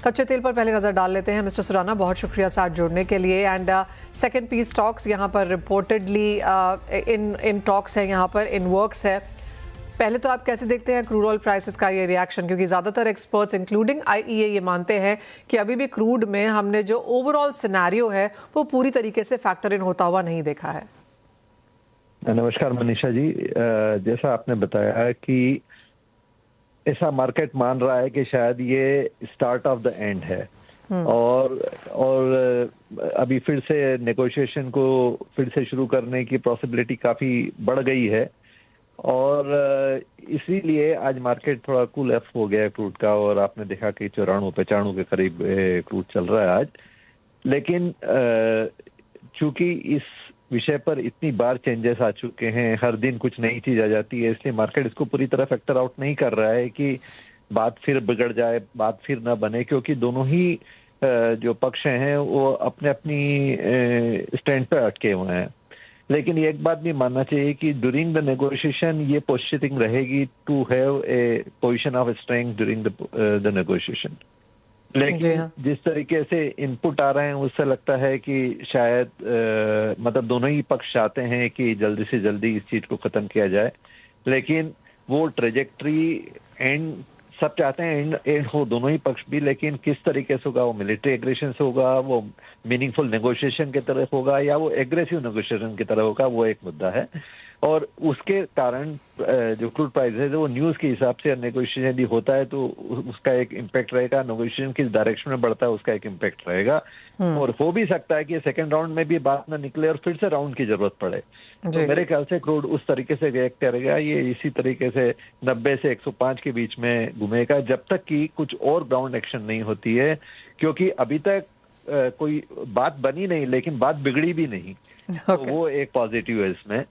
कच्चे तेल पर पहले नजर डाल लेते हैं। मिस्टर सुराना, बहुत शुक्रिया साथ जुड़ने के लिए। एंड सेकंड पीस टॉक्स यहाँ पर रिपोर्टेडली इन टॉक्स है, यहाँ पर इन वर्क्स है। पहले तो आप कैसे देखते हैं क्रूड ऑयल प्राइसेस का ये रिएक्शन, क्योंकि ज़्यादातर एक्सपर्ट्स इंक्लूडिंग आईईए ये मानते हैं कि अभी भी क्रूड में हमने जो ओवरऑल सिनेरियो है वो पूरी तरीके से फैक्टर इन होता हुआ नहीं देखा है। नमस्कार मनीषा जी, जैसा आपने बताया कि ऐसा मार्केट मान रहा है कि शायद ये स्टार्ट ऑफ द एंड है और अभी फिर से नेगोशिएशन को फिर से शुरू करने की पॉसिबिलिटी काफी बढ़ गई है और इसीलिए आज मार्केट थोड़ा कूल ऑफ हो गया है क्रूड का और आपने देखा कि 94-95 के करीब क्रूड चल रहा है आज। लेकिन चूंकि इस विषय पर इतनी बार चेंजेस आ चुके हैं, हर दिन कुछ नई चीज आ जाती है, इसलिए मार्केट इसको पूरी तरह फैक्टर आउट नहीं कर रहा है कि बात फिर बिगड़ जाए, बात फिर ना बने, क्योंकि दोनों ही जो पक्ष हैं वो अपने अपनी स्टैंड पे अटके हुए हैं। लेकिन ये एक बात भी मानना चाहिए कि ड्यूरिंग द नेगोशिएशन ये पोजिशनिंग रहेगी to have a position of strength during the negotiation. लेकिन जिस तरीके से इनपुट आ रहे हैं उससे लगता है कि शायद मतलब दोनों ही पक्ष चाहते हैं कि जल्दी से जल्दी इस चीज को खत्म किया जाए, लेकिन वो ट्रेजेक्ट्री एंड सब चाहते हैं एंड हो दोनों ही पक्ष भी, लेकिन किस तरीके से होगा, वो मिलिट्री एग्रेशन से होगा, वो मीनिंगफुल नेगोशिएशन की तरफ होगा या वो एग्रेसिव नेगोशिएशन की तरफ होगा, वो एक मुद्दा है। और उसके कारण जो क्रूड प्राइस है वो न्यूज के हिसाब से नेगोशिएशन यदि होता है तो उसका एक इम्पैक्ट रहेगा, नेगोशिएशन किस डायरेक्शन में बढ़ता है उसका एक इम्पैक्ट रहेगा। और हो भी सकता है कि सेकंड राउंड में भी बात ना निकले और फिर से राउंड की जरूरत पड़े। तो मेरे ख्याल से क्रूड उस तरीके से रिएक्ट करेगा, ये इसी तरीके से 90 से 105 के बीच में घूमेगा जब तक कि कुछ और ग्राउंड एक्शन नहीं होती है, क्योंकि अभी तक कोई बात बनी नहीं लेकिन बात बिगड़ी भी नहीं। तो वो एक पॉजिटिव है इसमें।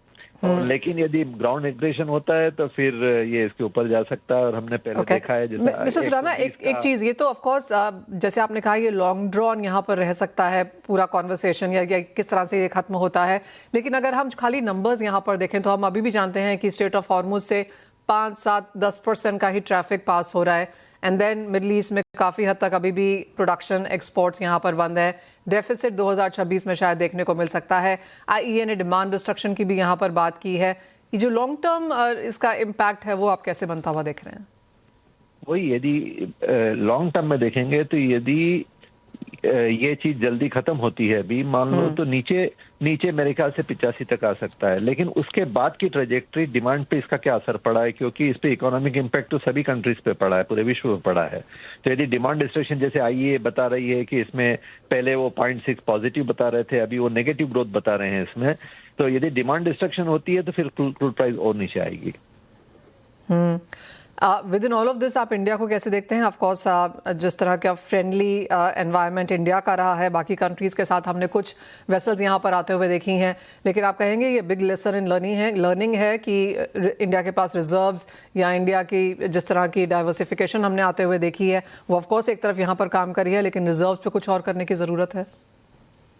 लेकिन यदि ग्राउंड एग्रेशन होता है तो फिर ये इसके ऊपर जा सकता है और हमने पहले देखा है। मिस्टर सुराना, एक चीज ये तो ऑफ कोर्स जैसे आपने कहा ये लॉन्ग ड्रॉन यहाँ पर रह सकता है पूरा कॉन्वर्सेशन या किस तरह से ये खत्म होता है, लेकिन अगर हम खाली नंबर्स यहाँ पर देखें तो हम अभी भी जानते हैं कि स्ट्रेट ऑफ हॉर्मुज से 5-7-10% का ही ट्रैफिक पास हो रहा है। एंड देन मिडल ईस्ट में काफ़ी हद तक अभी भी प्रोडक्शन एक्सपोर्ट्स यहाँ पर बंद है। डेफिसिट 2026 में शायद देखने को मिल सकता है। आईईए ने डिमांड डिस्ट्रक्शन की भी यहाँ पर बात की है। ये जो लॉन्ग टर्म इसका इम्पैक्ट है वो आप कैसे बनता हुआ देख रहे हैं? वही, यदि लॉन्ग टर्म में देखेंगे तो यदि ये चीज जल्दी खत्म होती है अभी मान लो तो नीचे मेरे ख्याल से 85 तक आ सकता है, लेकिन उसके बाद की ट्रेजेक्ट्री डिमांड पे इसका क्या असर पड़ा है, क्योंकि इस पे इकोनॉमिक इम्पैक्ट तो सभी कंट्रीज पे पड़ा है, पूरे विश्व में पड़ा है। तो यदि डिमांड डिस्ट्रक्शन जैसे आईईए बता रही है कि इसमें पहले वो 0.6 पॉजिटिव बता रहे थे, अभी वो नेगेटिव ग्रोथ बता रहे हैं इसमें, तो यदि डिमांड डिस्ट्रक्शन होती है तो फिर क्रूड प्राइस और नीचे आएगी। With in all of this आप इंडिया को कैसे देखते हैं? ऑफ कोर्स जिस तरह का फ्रेंडली एनवायरनमेंट इंडिया का रहा है, बाकी कंट्रीज के साथ हमने कुछ वेसल्स यहाँ पर आते हुए देखी हैं, लेकिन आप कहेंगे ये बिग लेसन इन लर्निंग है कि इंडिया के पास रिजर्व्स या इंडिया की जिस तरह की डाइवर्सिफिकेशन हमने आते हुए देखी है वो ऑफ कोर्स एक तरफ यहाँ पर काम करी है, लेकिन रिजर्व्स पे कुछ और करने की ज़रूरत है।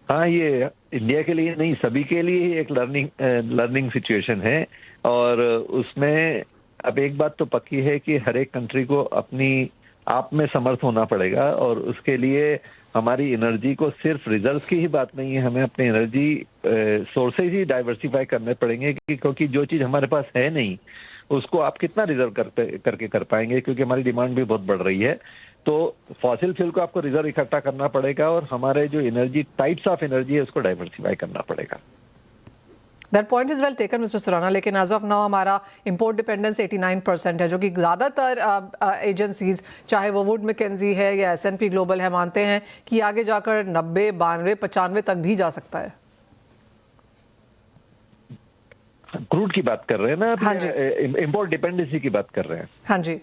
हाँ, ये इंडिया के लिए नहीं सभी के लिए एक लर्निंग सिचुएशन है और उसमें अब एक बात तो पक्की है कि हर एक कंट्री को अपनी आप में समर्थ होना पड़ेगा और उसके लिए हमारी एनर्जी को सिर्फ रिजर्व्स की ही बात नहीं है, हमें अपने एनर्जी सोर्सेज ही डाइवर्सिफाई करने पड़ेंगे, क्योंकि जो चीज हमारे पास है नहीं उसको आप कितना रिजर्व करके कर पाएंगे, क्योंकि हमारी डिमांड भी बहुत बढ़ रही है। तो फॉसिल फ्यूल को आपको रिजर्व इकट्ठा करना पड़ेगा और हमारे जो एनर्जी टाइप्स ऑफ एनर्जी है उसको डाइवर्सिफाई करना पड़ेगा। That point is well taken mister Surana, लेकिन एज ऑफ नाउ हमारा इंपोर्ट डिपेंडेंस 89% है, जो कि ज़्यादातर एजेंसीज चाहे वो वुड मैकेंजी है या S&P ग्लोबल है मानते हैं कि आगे जाकर 90, 92, 95 तक भी जा सकता है। क्रूड की बात कर रहे हैं ना? हाँ जी। इंपोर्ट डिपेंडेंसी की बात कर रहे हैं। हाँ जी,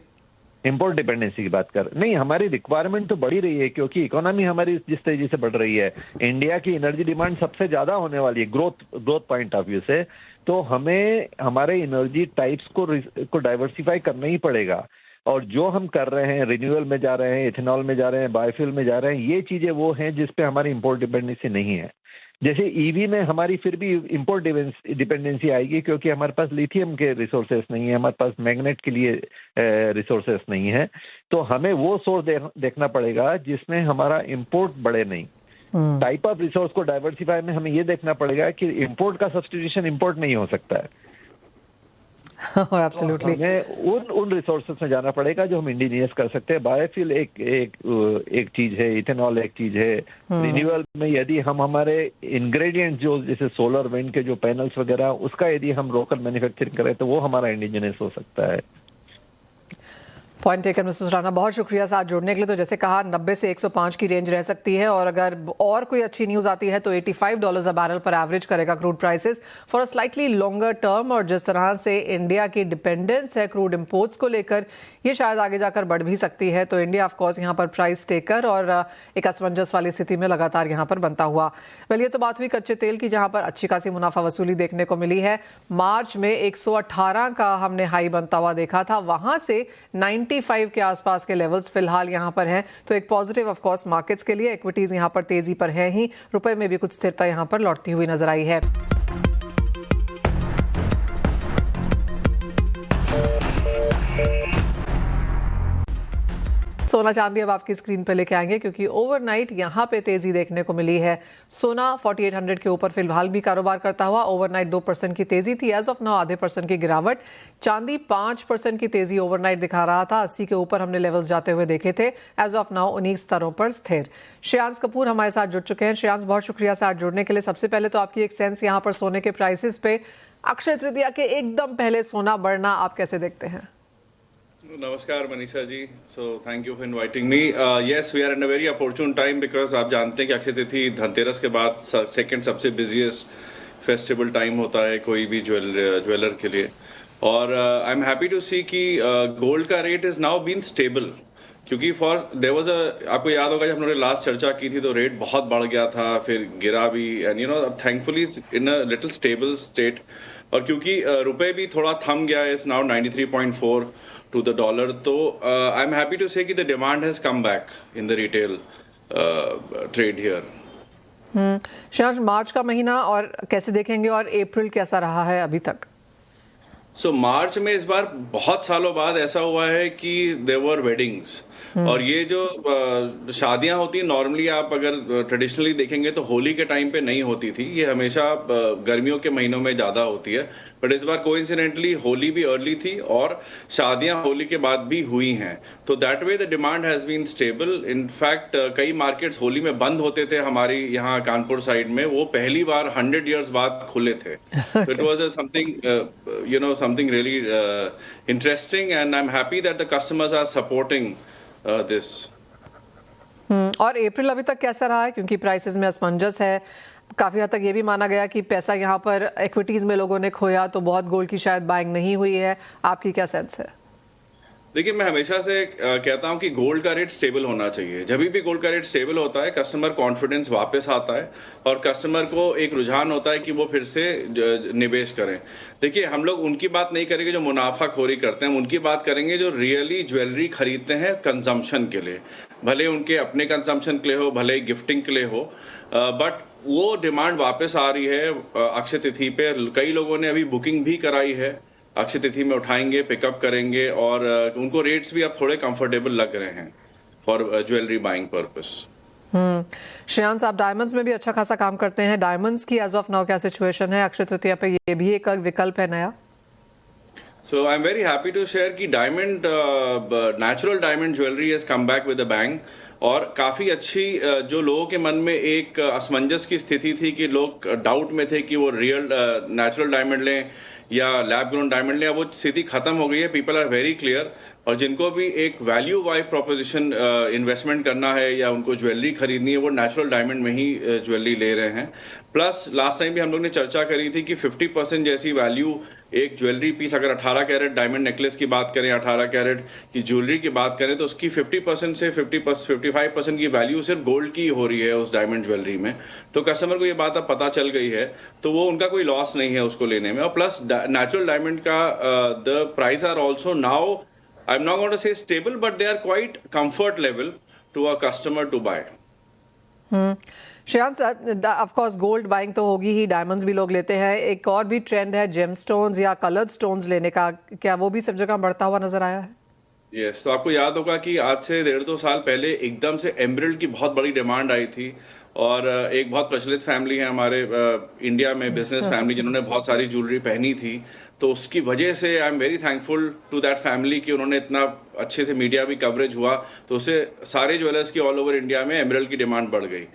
इंपोर्ट डिपेंडेंसी की बात कर नहीं, हमारी रिक्वायरमेंट तो बढ़ी रही है क्योंकि इकोनॉमी हमारी जिस तेजी से बढ़ रही है, इंडिया की एनर्जी डिमांड सबसे ज्यादा होने वाली है ग्रोथ पॉइंट ऑफ व्यू से, तो हमें हमारे एनर्जी टाइप्स को डाइवर्सिफाई करना ही पड़ेगा। और जो हम कर रहे हैं, रिन्यूएबल में जा रहे हैं, इथेनॉल में जा रहे हैं, बायोफ्यूल में जा रहे हैं, ये चीजें वो हैं जिसपे हमारी इंपोर्ट डिपेंडेंसी नहीं है। जैसे ईवी में हमारी फिर भी इंपोर्ट डिपेंडेंसी आएगी, क्योंकि हमारे पास लिथियम के रिसोर्सेस नहीं है, हमारे पास मैग्नेट के लिए रिसोर्सेस नहीं है, तो हमें वो सोर्स देखना पड़ेगा जिसमें हमारा इंपोर्ट बढ़े नहीं। टाइप ऑफ रिसोर्स को डाइवर्सिफाई में हमें ये देखना पड़ेगा कि इंपोर्ट का सब्स्टिट्यूशन इंपोर्ट नहीं हो सकता है। एब्सोल्युटली। हमें उन रिसोर्सेस में जाना पड़ेगा जो हम इंडिजिनियस कर सकते हैं। बायोफ्यूल एक चीज है, इथेनॉल एक चीज है। रिन्यूएबल में यदि हम हमारे इंग्रेडिएंट जो जैसे सोलर विंड के जो पैनल्स वगैरह, उसका यदि हम लोकल मैन्युफैक्चरिंग करें तो वो हमारा इंडिजिनियस हो सकता है। पॉइंट टेकन मिस्टर सुराना, बहुत शुक्रिया साथ जुड़ने के लिए। तो जैसे कहा 90 से 105 की रेंज रह सकती है, और अगर और कोई अच्छी न्यूज़ आती है तो $85 अ बैरल पर एवरेज करेगा crude prices for a slightly longer term. और जिस तरह से इंडिया की डिपेंडेंस है क्रूड इंपोर्ट्स को लेकर, ये शायद आगे जाकर बढ़ भी सकती है। तो इंडिया ऑफ कोर्स यहाँ पर प्राइस टेकर और एक असमंजस वाली स्थिति में लगातार यहाँ पर बनता हुआ। वेल, ये तो बात हुई कच्चे तेल की, जहाँ पर अच्छी खासी मुनाफा वसूली देखने को मिली है। मार्च में 118 का हमने हाई बनता हुआ देखा था, वहाँ से 95 के आसपास के लेवल्स फिलहाल यहाँ पर हैं। तो एक पॉजिटिव ऑफ कोर्स मार्केट्स के लिए। इक्विटीज यहाँ पर तेजी पर है ही, रुपए में भी कुछ स्थिरता यहाँ पर लौटती हुई नजर आई है। सोना चांदी अब आपकी स्क्रीन पे लेके आएंगे, क्योंकि ओवरनाइट यहाँ पे तेजी देखने को मिली है। सोना 4800 के ऊपर फिलहाल भी कारोबार करता हुआ। ओवरनाइट 2% की तेजी थी, एज ऑफ नाउ आधे % की गिरावट। चांदी 5% की तेजी ओवरनाइट दिखा रहा था, 80 के ऊपर हमने लेवल्स जाते हुए देखे थे। एज ऑफ नाउ 19 स्तरों पर स्थिर। श्रेयांश कपूर हमारे साथ जुड़ चुके हैं। श्रेयांश, बहुत शुक्रिया साथ जुड़ने के लिए। सबसे पहले तो आपकी एक सेंस यहाँ पर सोने के प्राइसेस पे, अक्षय तृतीया के एकदम पहले सोना बढ़ना आप कैसे देखते हैं? नमस्कार Manisha ji, so thank you for inviting me. Yes, we are in a very opportune time, because आप जानते हैं कि अक्षय तिथि धनतेरस के बाद सेकंड सबसे बिजिएस्ट फेस्टिवल टाइम होता है कोई भी ज्वेलर के लिए। और I am happy to see कि गोल्ड का rate is now been stable, क्योंकि आपको याद होगा जब हमने लास्ट चर्चा की थी तो रेट बहुत बढ़ गया था, फिर गिरा भी, and you know thankfully in a little stable state. और क्योंकि रुपए भी थोड़ा थम गया है, is now 93.4 to the dollar, तो I'm happy to say कि the demand has come back in the retail trade here. Shreyansh, मार्च का महीना और कैसे देखेंगे, और अप्रैल कैसा रहा है अभी तक? मार्च में इस बार बहुत सालों बाद ऐसा हुआ है कि there were weddings, और ये जो शादियां होती हैं नॉर्मली आप अगर ट्रेडिशनली देखेंगे तो होली के टाइम पे नहीं होती थी, ये हमेशा गर्मियों के महीनों में ज़्यादा होती है। बट इस बार कोइंसिडेंटली होली भी अर्ली थी और शादियां होली के बाद भी हुई हैं, तो that way the demand has been stable. In fact कई मार्केट्स होली में बंद होते थे हमारी यहाँ कानपुर साइड में, वो पहली बार 100 years बाद खुले थे। It was something really interesting, and I am happy that the customers are supporting this. और अप्रैल अभी तक कैसा रहा है, क्योंकि प्राइसेस में असमंजस है। काफी हद तक ये भी माना गया कि पैसा यहाँ पर इक्विटीज में लोगों ने खोया, तो बहुत गोल्ड की शायद बाइंग नहीं हुई है। आपकी क्या सेंस है? देखिए, मैं हमेशा से कहता हूं कि गोल्ड का रेट स्टेबल होना चाहिए। जब भी गोल्ड का रेट स्टेबल होता है, कस्टमर कॉन्फिडेंस वापस आता है और कस्टमर को एक रुझान होता है कि वो फिर से निवेश करें। देखिए, हम लोग उनकी बात नहीं करेंगे जो मुनाफाखोरी करते हैं, हम उनकी बात करेंगे जो रियली ज्वेलरी खरीदते हैं कंजम्पशन के लिए, भले उनके अपने कंजम्पशन के लिए हो, भले गिफ्टिंग के लिए हो। बट वो डिमांड वापस आ रही है अक्षय तिथि पे। कई लोगों ने अभी बुकिंग भी कराई है, अक्षय तिथि में उठाएंगे, पिकअप करेंगे, और उनको रेट्स भी अब थोड़े कंफर्टेबल लग रहे हैं for jewellery buying purpose. Shreyansh, आप डायमंड्स में भी अच्छा खासा काम करते हैं। डायमंड्स की एज ऑफ नाउ क्या सिचुएशन है? अक्षय तृतीया पे ये भी एक विकल्प है नया। So I am very happy to share कि diamond, natural diamond jewellery has come back with a bang, और काफ़ी अच्छी, जो लोगों के मन में एक असमंजस की स्थिति थी कि लोग डाउट में थे कि वो रियल नेचुरल डायमंड लें या लैब ग्रोन डायमंड लें, वो स्थिति खत्म हो गई है। पीपल आर वेरी क्लियर, और जिनको भी एक वैल्यू वाइज प्रोपोजिशन इन्वेस्टमेंट करना है या उनको ज्वेलरी खरीदनी है, वो नेचुरल डायमंड में ही ज्वेलरी ले रहे हैं। प्लस लास्ट टाइम भी हम लोग ने चर्चा करी थी कि 50% जैसी वैल्यू एक ज्वेलरी पीस, अगर 18 कैरेट डायमंड नेकलेस की बात करें, 18 कैरेट की ज्वेलरी की बात करें, तो उसकी 50% से 55% की वैल्यू सिर्फ गोल्ड की हो रही है उस डायमंड ज्वेलरी में। तो कस्टमर को ये बात अब पता चल गई है, तो वो उनका कोई लॉस नहीं है उसको लेने में। और प्लस नेचुरल डायमंड का the price are also now, I am not going to say stable, but they are quite comfort level to a customer to buy. Shreyansh, of course gold buying तो होगी ही, diamonds भी लोग लेते हैं, एक और भी ट्रेंड है जेमस्टोन्स या कलर्ड स्टोन्स लेने का, क्या वो भी सब जगह बढ़ता हुआ नजर आया है? यस, तो आपको याद होगा कि आज से 1.5-2 साल पहले एकदम से एमरल्ड की बहुत बड़ी डिमांड आई थी और एक बहुत प्रचलित फैमिली है हमारे इंडिया में, बिजनेस फैमिली, जिन्होंने बहुत सारी ज्वेलरी पहनी थी। तो उसकी वजह से I am very thankful to that family कि उन्होंने इतना अच्छे से मीडिया भी कवरेज हुआ, तो उससे सारे ज्वेलर्स की ऑल ओवर इंडिया में एमरल्ड की डिमांड बढ़ गई।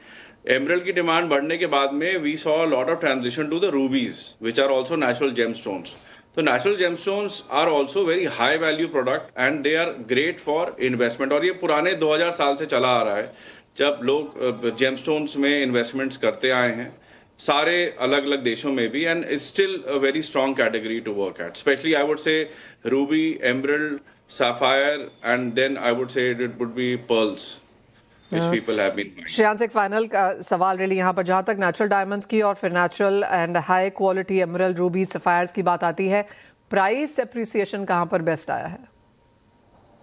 एमरल्ड की डिमांड बढ़ने के बाद में we saw lot of transition to the rubies which are also natural gemstones. तो natural gemstones are also very high value product and they are great for investment. और ये पुराने 2000 साल से चला आ रहा है जब लोग जेमस्टोन्स में इन्वेस्टमेंट्स करते आए हैं, सारे अलग अलग देशों में भी, and it's still a very strong category to work at. Specially I would say ruby, emerald, sapphire, and then I would say it would be pearls which people have been buying. Shreyansh, एक final सवाल रेली यहाँ पर, जहाँ तक natural diamonds की और फिर natural and high quality emerald, Ruby, sapphires की बात आती है, प्राइस एप्रिसिएशन कहाँ पर बेस्ट आया है?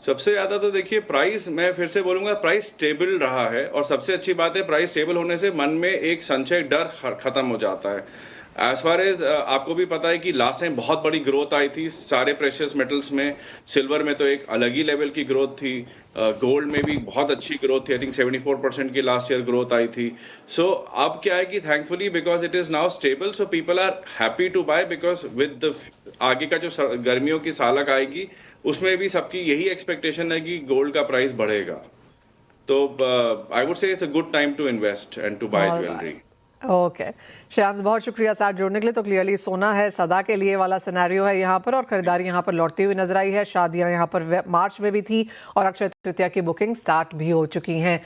सबसे ज्यादा तो देखिए प्राइस, मैं फिर से बोलूंगा, प्राइस स्टेबल रहा है। और सबसे अच्छी बात है, प्राइस स्टेबल होने से मन में एक संचय डर खत्म हो जाता है। एज फार एज आपको भी पता है कि लास्ट टाइम बहुत बड़ी ग्रोथ आई थी सारे प्रेशियस मेटल्स में। सिल्वर में तो एक अलग ही लेवल की ग्रोथ थी, गोल्ड में भी बहुत अच्छी ग्रोथ थी, आई थिंक 74% की लास्ट ईयर ग्रोथ आई थी। सो अब क्या है कि thankfully because it is now stable, so people are happy to buy, because with the आगे का जो गर्मियों की सालक आएगी उसमें भी सबकी यही एक्सपेक्टेशन है कि गोल्ड का प्राइस बढ़ेगा। तो I would say it's a good time to invest and to buy jewellery. Okay Shreyansh, बहुत शुक्रिया साथ जुड़ने के लिए। तो क्लियरली सोना है सदा के लिए वाला सिनेरियो है यहाँ पर, और खरीदारी यहाँ पर लौटती हुई नजर आई है। शादियां यहाँ पर मार्च में भी थी और अक्षय तृतीया की बुकिंग स्टार्ट भी हो चुकी हैं।